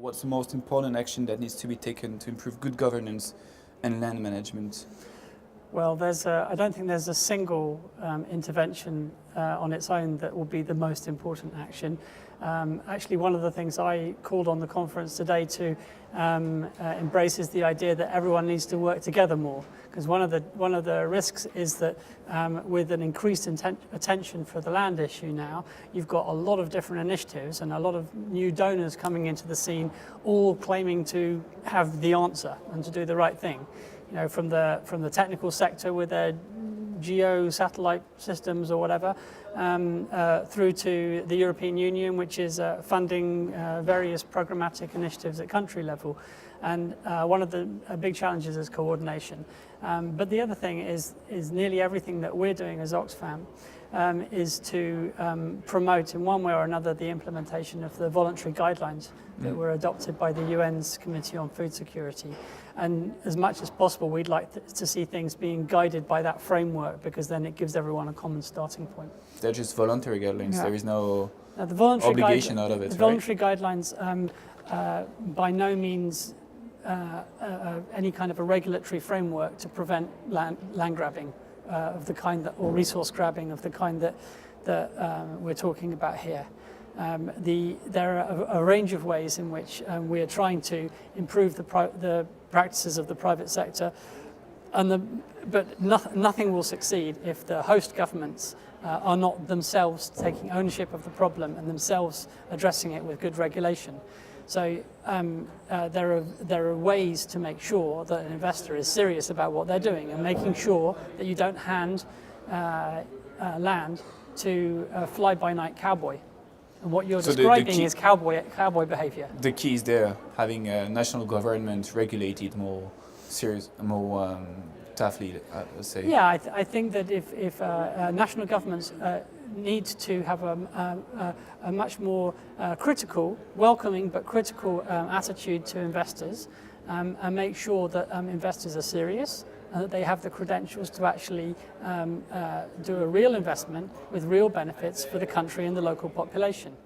What's the most important action that needs to be taken to improve good governance and land management? Well, I don't think there's a single intervention on its own that will be the most important action. Actually, one of the things I called on the conference today to embrace is the idea that everyone needs to work together more. Because one of the risks is that with an increased attention for the land issue now, you've got a lot of different initiatives and a lot of new donors coming into the scene, all claiming to have the answer and to do the right thing. You know, from the technical sector with their geo satellite systems or whatever, through to the European Union, which is funding various programmatic initiatives at country level. And one of the big challenges is coordination. But the other thing is nearly everything that we're doing as OXFAM is to promote in one way or another the implementation of the voluntary guidelines that were adopted by the UN's Committee on Food Security. And as much as possible, we'd like to see things being guided by that framework, because then it gives everyone a common starting point. They're just voluntary guidelines. Yeah. There is no the obligation out of it, The right? voluntary guidelines by no means any kind of a regulatory framework to prevent land grabbing of the kind that, or resource grabbing of the kind that we're talking about here. There are a range of ways in which we are trying to improve the practices of the private sector, but nothing will succeed if the host governments are not themselves taking ownership of the problem and themselves addressing it with good regulation. So there are ways to make sure that an investor is serious about what they're doing, and making sure that you don't hand land to a fly-by-night cowboy. And what you're describing is cowboy behavior. The key is there, having a national government regulated more toughly, let's say. Yeah, I think that if national governments need to have a much more critical, welcoming but critical attitude to investors, and make sure that investors are serious and that they have the credentials to actually do a real investment with real benefits for the country and the local population.